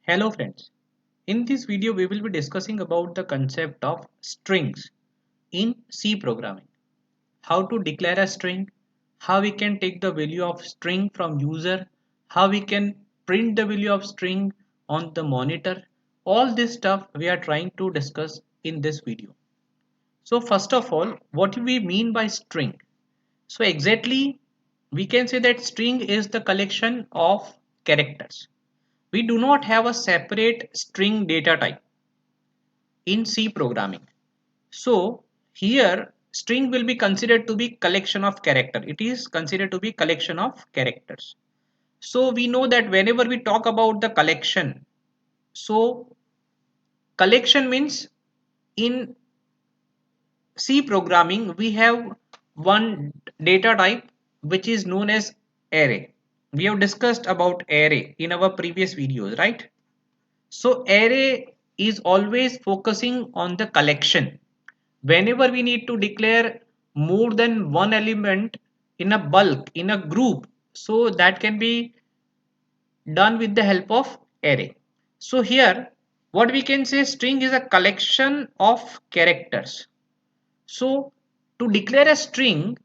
Hello friends, in this video we will be discussing about the concept of strings in C programming. How to declare a string, how we can take the value of string from user, how we can print the value of string on the monitor. All this stuff we are trying to discuss in this video. So first of all, what do we mean by string? So exactly we can say that string is the collection of characters. We do not have a separate string data type in C programming. So here string will be considered to be collection of character. It is considered to be collection of characters. So we know that whenever we talk about the collection, so collection means in C programming we have one data type which is known as array. We have discussed about array in our previous videos, right? So array is always focusing on the collection. Whenever we need to declare more than one element in a bulk, in a group, so that can be done with the help of array. So here what we can say, string is a collection of characters. So to declare a string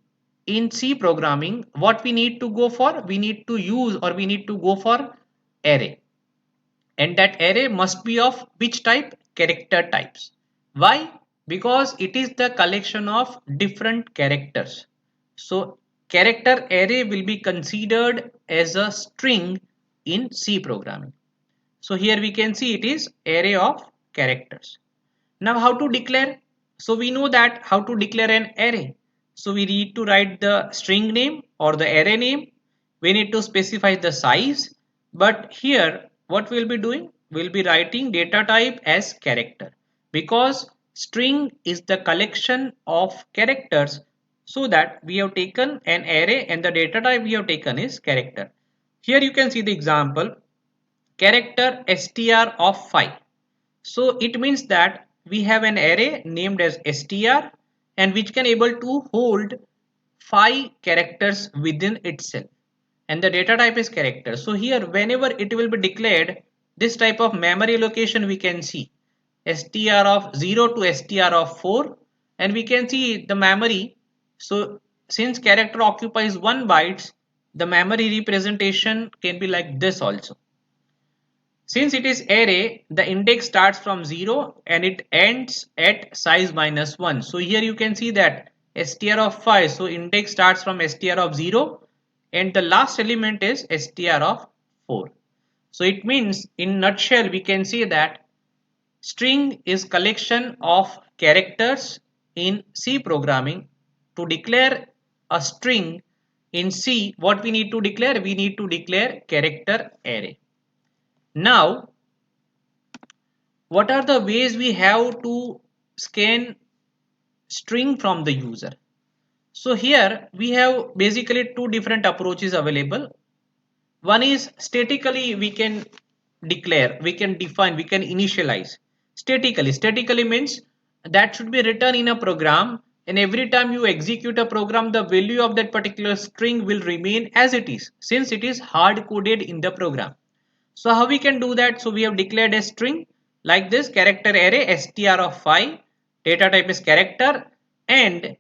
in C programming, what we need to go for, we need to use or we need to go for array, and that array must be of which type? Character types. Why? Because it is the collection of different characters. So character array will be considered as a string in C programming. So here we can see it is array of characters. Now how to declare? So we know that how to declare an array. So we need to write the string name or the array name. We need to specify the size. But here what we'll be doing? We'll be writing data type as character, because string is the collection of characters, so that we have taken an array and the data type we have taken is character. Here you can see the example, character str of 5. So it means that we have an array named as str and which can able to hold 5 characters within itself, and the data type is character. So here whenever it will be declared, this type of memory allocation we can see str of 0 to str of 4, and we can see the memory. So since character occupies 1 bytes, the memory representation can be like this also. Since it is array, the index starts from 0 and it ends at size minus 1. So here you can see that str of 5. So index starts from str of 0 and the last element is str of 4. So it means in nutshell we can say that string is collection of characters in C programming. To declare a string in C, what we need to declare? We need to declare character array. Now what are the ways we have to scan string from the user? So here we have basically two different approaches available. One is statically we can declare, we can define, we can initialize. Statically means that should be written in a program, and every time you execute a program the value of that particular string will remain as it is, since it is hard coded in the program. So how we can do that? So we have declared a string like this, character array str of 5, data type is character, and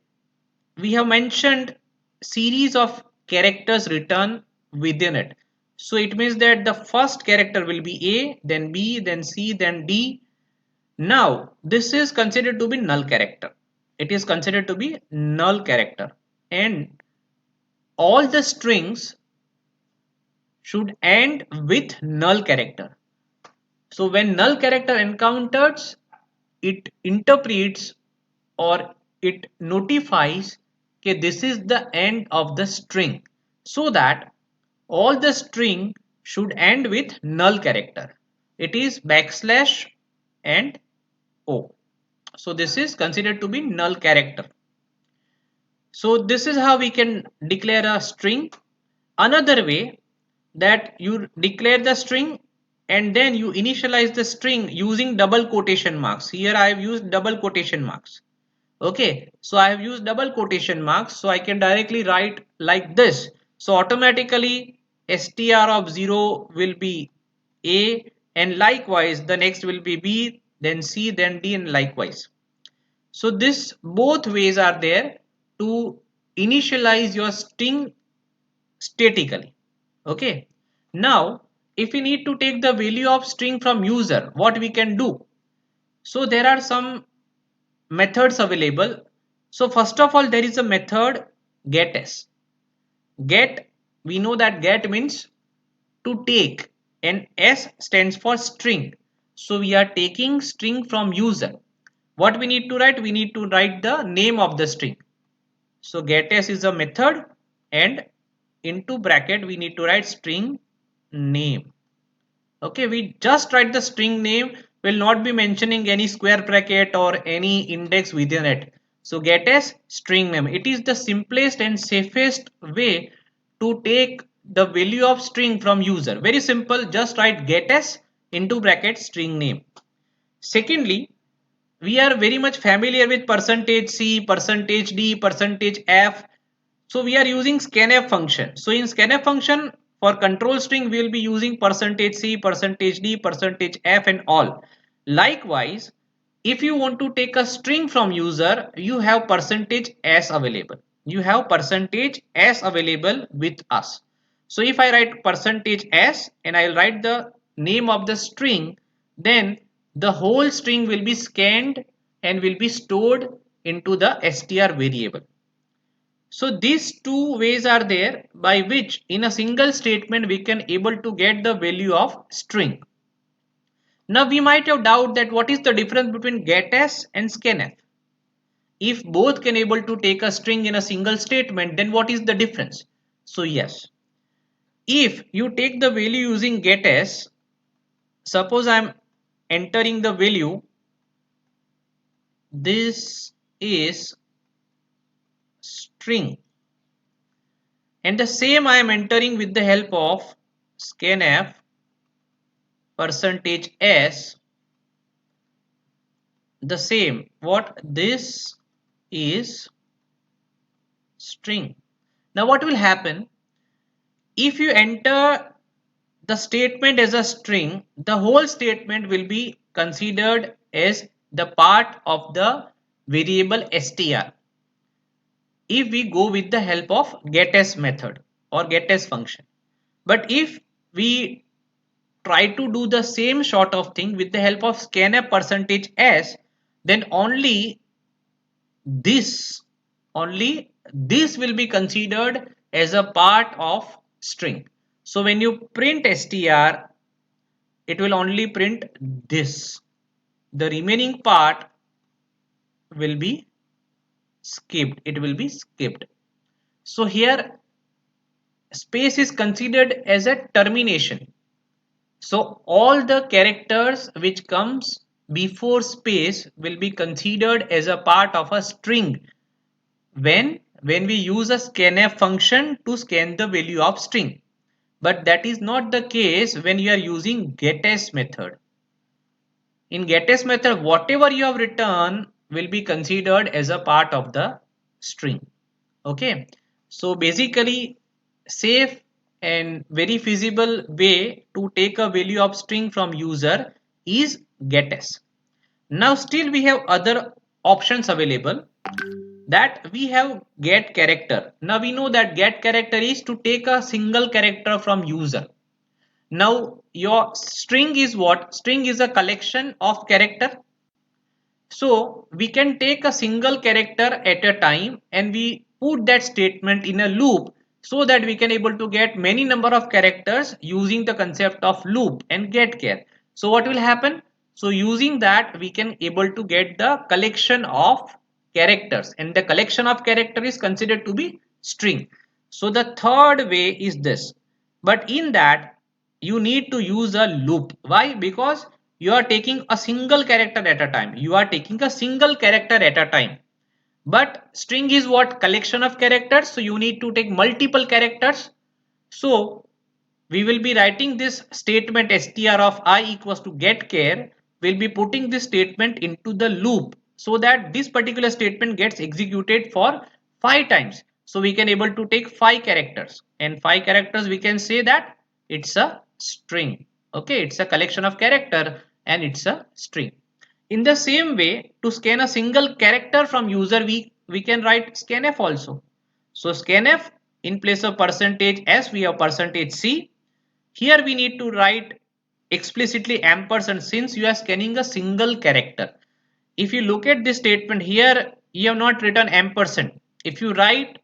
we have mentioned series of characters written within it. So it means that the first character will be A, then B, then C, then D. Now this is considered to be null character. It is considered to be null character, and all the strings should end with null character. So when null character encounters, it interprets or it notifies that this is the end of the string, so that all the string should end with null character. It is backslash and O. So this is considered to be null character. So this is how we can declare a string. Another way, that you declare the string and then you initialize the string using double quotation marks. Here I have used double quotation marks. Okay, so I have used double quotation marks, so I can directly write like this. So automatically str of 0 will be A, and likewise the next will be B, then C, then D, and likewise. So this both ways are there to initialize your string statically. Okay. Now if we need to take the value of string from user, what we can do? So there are some methods available. So first of all, there is a method getS. Get, we know that get means to take, and S stands for string. So we are taking string from user. What we need to write? We need to write the name of the string. So getS is a method, and into bracket we need to write string name. Okay, we just write the string name, will not be mentioning any square bracket or any index within it. So getS string name. It is the simplest and safest way to take the value of string from user. Very simple, just write getS into bracket string name. Secondly, we are very much familiar with %c, %d, %f. So we are using scanf function. So in scanf function, for control string we will be using %c, %d, %f, and all. Likewise, if you want to take a string from user, you have %s available. You have %s available with us. So if I write %s and I'll write the name of the string, then the whole string will be scanned and will be stored into the str variable. So these two ways are there by which in a single statement we can able to get the value of string. Now we might have doubt that what is the difference between getS and scanf. If both can able to take a string in a single statement, then what is the difference? So yes, if you take the value using getS, suppose I am entering the value, this is string, and the same I am entering with the help of scanf %s, the same, what this is string. Now what will happen if you enter the statement as a string? The whole statement will be considered as the part of the variable str if we go with the help of getS method or getS function. But if we try to do the same sort of thing with the help of scanf %s, then this only this will be considered as a part of string. So when you print str, it will only print this. The remaining part will be skipped. It will be skipped. So here space is considered as a termination. So all the characters which comes before space will be considered as a part of a string when we use a scanf function to scan the value of string. But that is not the case when you are using getS method. In getS method, whatever you have written will be considered as a part of the string. Okay, so basically safe and very feasible way to take a value of string from user is getS. Now still we have other options available, that we have get character. Now we know that get character is to take a single character from user. Now your string is what? String is a collection of character. So we can take a single character at a time and we put that statement in a loop so that we can able to get many number of characters using the concept of loop and get char. So what will happen? So using that we can able to get the collection of characters, and the collection of character is considered to be string. So the third way is this, but in that you need to use a loop. Why? Because you are taking a single character at a time. You are taking a single character at a time. But string is what? Collection of characters. So you need to take multiple characters. So we will be writing this statement str of I equals to get char. We'll be putting this statement into the loop so that this particular statement gets executed for 5 times. So we can able to take 5 characters, and 5 characters we can say that it's a string. Okay, it's a collection of character and it's a string. In the same way, to scan a single character from user, we can write scanf also. So scanf, in place of percentage s, we have percentage c. Here we need to write explicitly ampersand since you are scanning a single character. If you look at this statement here, you have not written ampersand. If you write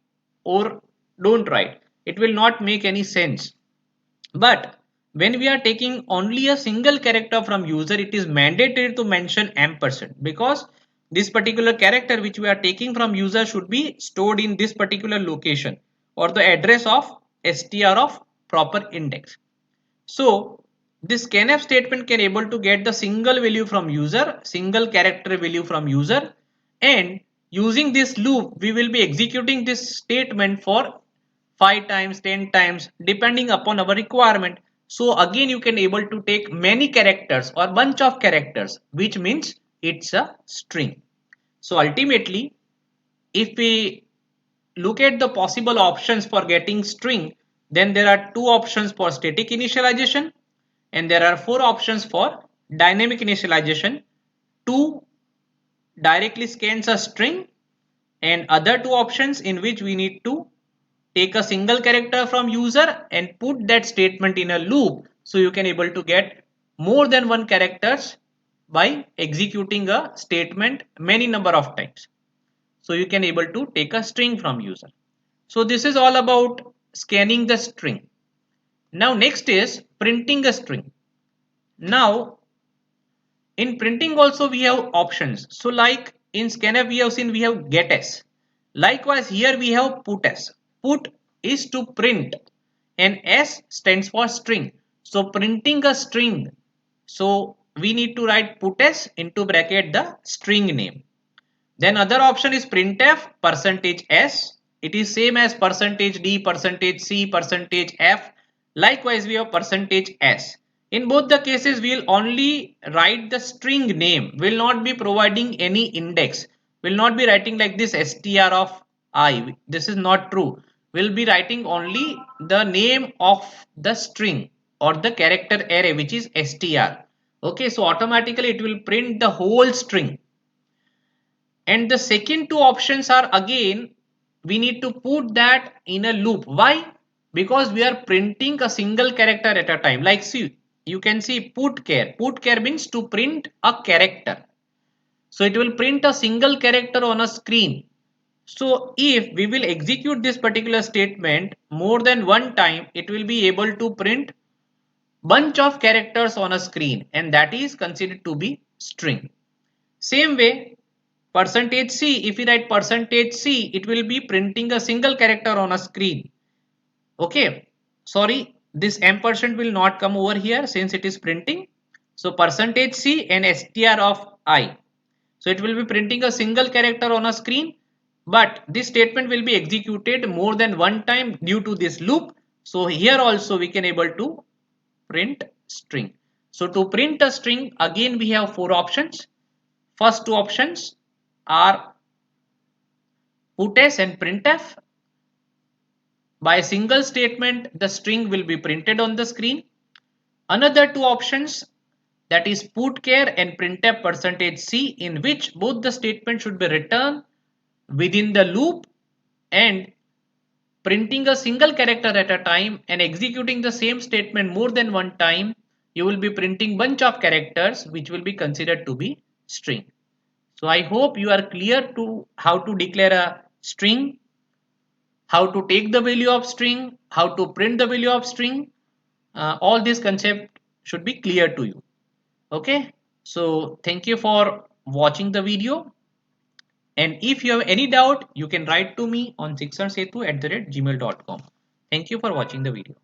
or don't write, it will not make any sense. But when we are taking only a single character from user, it is mandatory to mention ampersand, because this particular character which we are taking from user should be stored in this particular location or the address of str of proper index. So this scanf statement can able to get the single value from user, single character value from user, and using this loop we will be executing this statement for 5 times, 10 times depending upon our requirement. So again you can able to take many characters or bunch of characters, which means it's a string. So ultimately, if we look at the possible options for getting string, then there are two options for static initialization and there are four options for dynamic initialization. Two directly scans a string and other two options in which we need to take a single character from user and put that statement in a loop, so you can able to get more than one characters by executing a statement many number of times. So you can able to take a string from user. So this is all about scanning the string. Now next is printing a string. Now in printing also we have options. So like in scanf we have seen we have getS. Likewise here we have putS. Put is to print and S stands for string. So printing a string. So we need to write putS into bracket the string name. Then other option is printf percentage s. It is same as percentage d, percentage c, percentage f. Likewise, we have percentage s. In both the cases, we will only write the string name. Will not be providing any index. Will not be writing like this str of I. This is not true. We'll be writing only the name of the string or the character array, which is str. Okay, so automatically it will print the whole string. And the second two options are again we need to put that in a loop. Why? Because we are printing a single character at a time. Like see, you can see putchar. Putchar means to print a character. So it will print a single character on a screen. So if we will execute this particular statement more than one time, it will be able to print bunch of characters on a screen, and that is considered to be string. Same way, percentage C, if we write percentage C, it will be printing a single character on a screen. Okay, sorry, this ampersand will not come over here since it is printing. So percentage C and str of I. So it will be printing a single character on a screen, but this statement will be executed more than one time due to this loop. So here also we can able to print string. So to print a string, again we have four options. First two options are putS and printf. By a single statement, the string will be printed on the screen. Another two options, that is putchar and printf percentage %c, in which both the statement should be written within the loop and printing a single character at a time and executing the same statement more than one time, you will be printing bunch of characters which will be considered to be string. So I hope you are clear to how to declare a string, how to take the value of string, how to print the value of string. All this concept should be clear to you. Okay, so thank you for watching the video. And if you have any doubt, you can write to me on shikshansetu@gmail.com. Thank you for watching the video.